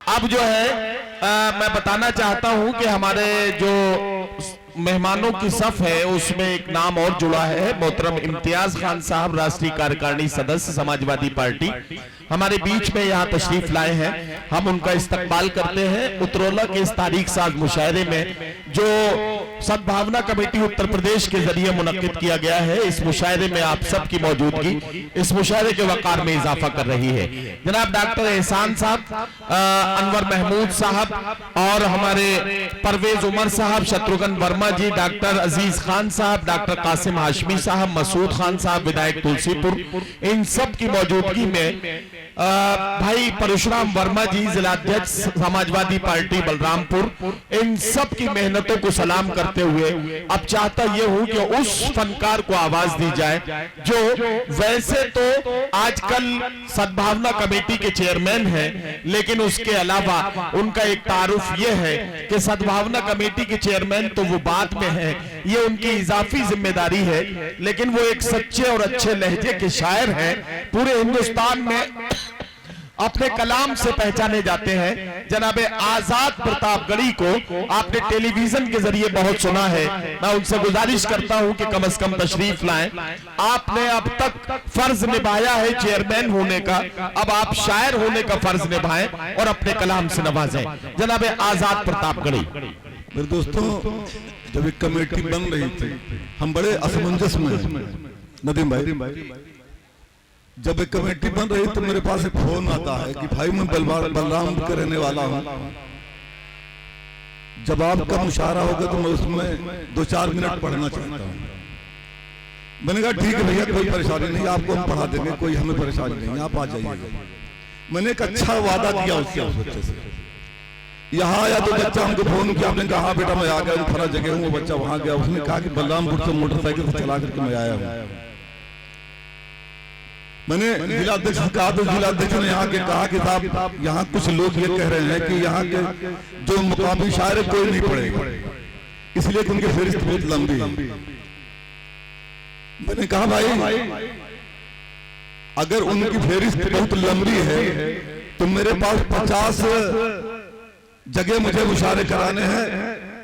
अब जो है मैं बताना चाहता हूं कि हमारे जो मेहमानों की सफ है उसमें एक नाम और जुड़ा है। मोहतरम इम्तियाज खान साहब, राष्ट्रीय कार्यकारिणी सदस्य समाजवादी पार्टी, हमारे बीच में यहाँ तशरीफ लाए हैं। हम उनका इस्तकबाल करते हैं। उतरौला के इस तारीख साज मुशायरे में जो सद्भावना कमेटी उत्तर प्रदेश के जरिए मुनक्किद किया गया है, इस मुशायरे में आप सबकी मौजूदगी इस मुशायरे के वकार में इजाफा कर रही है। जनाब डॉक्टर एहसान साहब, अनवर महमूद साहब और हमारे परवेज उमर साहब, शत्रुघ्न वर्मा जी, डॉक्टर अजीज खान साहब, डॉक्टर कासिम हाशमी साहब, मसूद खान साहब विधायक तुलसीपुर, इन सब की मौजूदगी में भाई परशुराम वर्मा जी जिलाध्यक्ष समाजवादी पार्टी बलरामपुर, इन सब की मेहनतों को सलाम करते हुए अब चाहता यह हूं कि उस फनकार को आवाज दी जाए जो वैसे तो आजकल सद्भावना कमेटी के चेयरमैन हैं, लेकिन उसके अलावा उनका एक तारुफ यह है कि सद्भावना कमेटी के चेयरमैन तो वो बाद में है, ये उनकी इजाफी जिम्मेदारी है, लेकिन वो एक सच्चे और अच्छे लहजे के शायर हैं। पूरे हिंदुस्तान में अपने कलाम से पहचाने जाते हैं। जनाबे आजाद प्रतापगढ़ी को आपने टेलीविजन के जरिए बहुत सुना है। मैं उनसे गुजारिश करता हूं कि कम से कम तशरीफ लाएं। आपने अब तक फर्ज निभाया है चेयरमैन होने का, अब आप शायर होने का फर्ज निभाएं और अपने कलाम से नवाजें। जनाबे आजाद प्रतापगढ़ी। मेरे दोस्तों, जब एक कमेटी बन रही थी, हम बड़े असमंजस में नदीम भाई, जब एक कमेटी बन रही तो मेरे पास एक फोन आता है कि भाई मैं बलराम का रहने वाला हूं, जब आपका मुशायरा होगा तो मैं उसमें 2-4 मिनट पढ़ना चाहता हूं। मैंने कहा ठीक है भैया, कोई परेशानी नहीं, आपको हम पढ़ा देंगे, कोई हमें परेशानी नहीं, आप आ जाइएगा। मैंने एक अच्छा वादा किया उससे, उस बच्चे से। यहाँ आया तो बच्चा हमको फोन किया, आपने कहा हाँ बेटा मैं आ गया, फला जगह हूँ। वो बच्चा वहां गया, उसने कहा कि बलरामपुर से मोटरसाइकिल से चला करके मैं आया हूँ। मैंने जिलाध्यक्ष से कहा तो जिलाध्यक्ष ने यहाँ के कहा कि साहब यहाँ कुछ लोग ये कह रहे हैं कि यहाँ के जो मुकामी शायर कोई नहीं पढ़ेगा, इसलिए कि उनकी फहरिस्त बहुत लंबी है। मैंने कहा भाई अगर उनकी फहरिस्त बहुत लंबी है तो मेरे पास 50 जगह मुझे मुशायरे कराने हैं,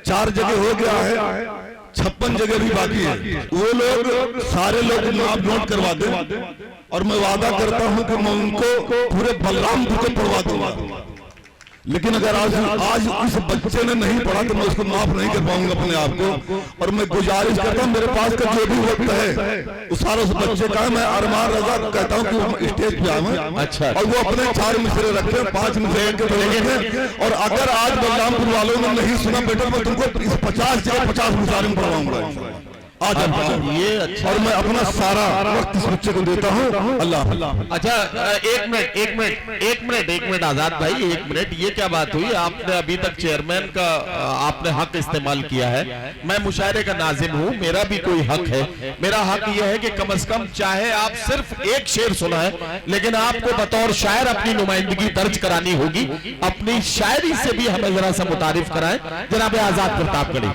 4 जगह हो गया है, 56 जगह भी बाकी है। वो लोग सारे लोग आप नोट करवा दें और मैं वादा करता हूं कि मैं उनको पूरे बलरामपुर को पढ़वा दूंगा। लेकिन अगर आज उस बच्चे ने नहीं पढ़ा तो मैं उसको माफ नहीं कर पाऊंगा अपने आप को। और मैं गुजारिश करता हूं, मेरे पास का जो भी वक्त है उस सारा उस बच्चे का है। मैं अरमान रजा कहता हूं कि वो स्टेज पे आवे, अच्छा, और वो अपने 4 मिसरे रखे, 5 मिसरे रखे। और अगर आज बलरामपुर वालों ने नहीं सुना बेटा, मैं तुमको इस 50 जगह 50 मुशायरे में पढ़वाऊंगा। आज ये अच्छा, और मैं अपना सारा वक्त इस बच्चे को देता हूँ। अल्लाह। अच्छा, एक मिनट आजाद भाई, 1 मिनट। ये क्या बात हुई? आपने अभी तक चेयरमैन का आपने हक इस्तेमाल किया है। मैं मुशायरे का नाजिम हूँ, मेरा भी कोई हक है। मेरा हक यह है कि कम से कम चाहे आप सिर्फ एक शेर सुनाएं, लेकिन आपको बतौर शायर अपनी नुमाइंदगी दर्ज करानी होगी। अपनी शायरी से भी हमें जरा सा मुतारिफ कराएं। जनाब आजाद प्रतापगढ़ी।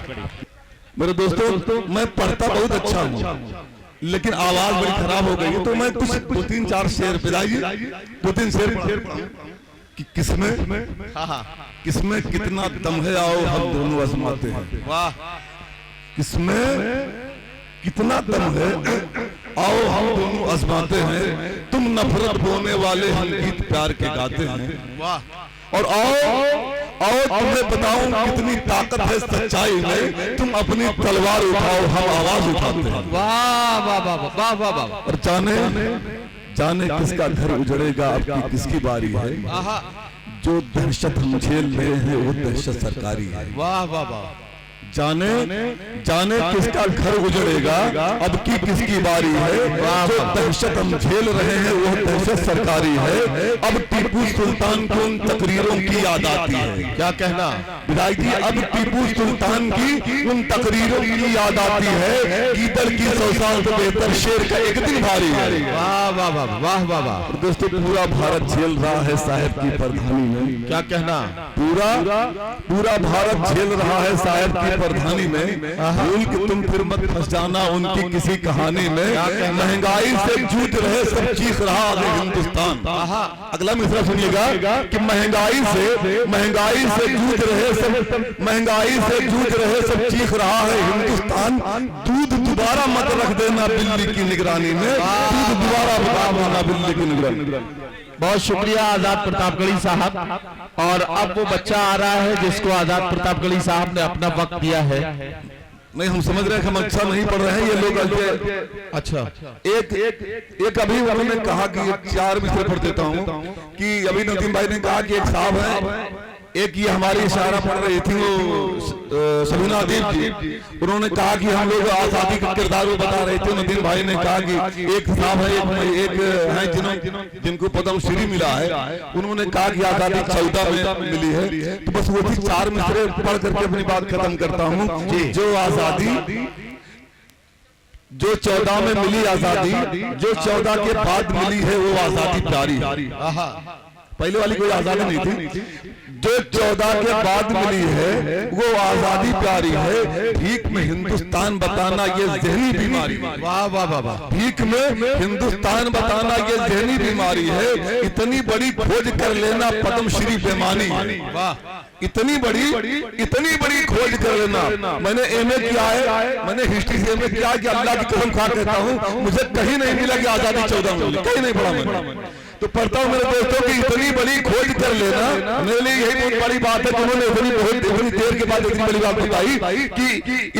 मेरे दोस्तों, मैं पढ़ता बहुत अच्छा हूँ, लेकिन आवाज बड़ी खराब हो गई, तो मैं कुछ 2-3-4 शेर पिलाइए, 2-3 शेर कि किसमें कितना दम है, आओ हम दोनों आजमाते हैं। वाह, किसमें कितना दम है, आओ हम दोनों आजमाते हैं। तुम नफरत बोने वाले, हम गीत प्यार के गाते हैं। वाह, और आओ तुम्हें बताऊं कितनी ताकत है सच्चाई में, तुम अपनी तलवार उठाओ, हम आवाज उठाते हैं। वाह वाह वाह वाह वाह वाह। और जाने किसका घर उजड़ेगा, अब किसकी बारी है। जो दहशत हम झेल रहे हैं वो दहशत सरकारी है। वाह वाह वाह। जाने किसका घर उजड़ेगा, अब की किसकी बारी है। जो दहशत हम झेल रहे हैं वो दहशत सरकारी है। अब टीपू सुल्तान को उन तकरीरों की याद आती है। क्या कहना विधायक जी? अब टीपू सुल्तान की उन तकरीरों की याद आती है। गीदड़ की 100 साल से बेहतर शेर का एक दिन भारी है। वाह वाह वाह वाह वाह वाह। दोस्तों, पूरा भारत झेल रहा है साहब की प्रधानी में। क्या कहना? पूरा भारत झेल रहा है साहब की प्रधानी में, भूल के तुम फिर मत फंस जाना उनकी किसी कहानी में। महंगाई से जूझ रहे सब चीख रहा है हिंदुस्तान। अगला मिसरा सुनिएगा कि महंगाई से जूझ रहे सब चीख रहा है हिंदुस्तान। दूध दोबारा मत रख देना बिल्ली की निगरानी में, दूध दोबारा बता देना बिल्ली की निगरानी में। बहुत शुक्रिया आजाद प्रतापगढ़ी साहब। और अब वो बच्चा आ रहा है जिसको आजाद प्रतापगढ़ी साहब ने अपना वक्त दिया है। नहीं, हम समझ रहे हैं कि हम अच्छा नहीं पढ़ रहे हैं, ये लोग अच्छा एक अभी उन्होंने कहा कि 4 मिसरे पढ़ देता हूँ कि अभी नदीम भाई ने कहा कि एक साहब है, एक ये हमारी इशारा पढ़ रही थी वो सबीना अदीब जी, उन्होंने कहा कि हम लोग आजादी का किरदार वो बता रहे थे। नदीम भाई ने कहा कि एक साहब है, एक है जिनको पद्मश्री मिला है, उन्होंने कहा कि आजादी 14 में मिली है। तो बस वो भी 4 मिसरे पढ़ करके अपनी बात खत्म करता हूँ। जो आजादी जो 14 में मिली आजादी, जो 14 के बाद मिली है वो आजादी प्यारी है। पहले वाली कोई आजादी नहीं थी, जो 14 के बाद मिली है वो आजादी प्यारी है। भीख में हिंदुस्तान बताना ये जहनी बीमारी, वाह वाह वाह, भीख में हिंदुस्तान बताना ये जहनी बीमारी है। इतनी बड़ी खोज कर लेना पद्मश्री बेमानी, वाह, इतनी बड़ी खोज कर लेना। मैंने एमए किया है, मैंने हिस्ट्री से एमए किया कि अल्लाह की कसम खा कहता हूँ मुझे कहीं नहीं मिला कि आजादी 14 में मिली, कहीं नहीं पढ़ा मैंने। तो पढ़ता हूँ मेरे दोस्तों की इतनी बड़ी खोज कर लेना, मेरे लिए यही बहुत बड़ी बात है कि उन्होंने इतनी देर के बाद इतनी बड़ी बात बताई कि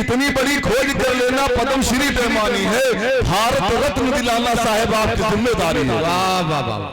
इतनी बड़ी खोज कर लेना पद्मश्री बेमानी है। भारत रत्न दिलाना साहेब आपकी जिम्मेदारी है। वाह वाह वाह।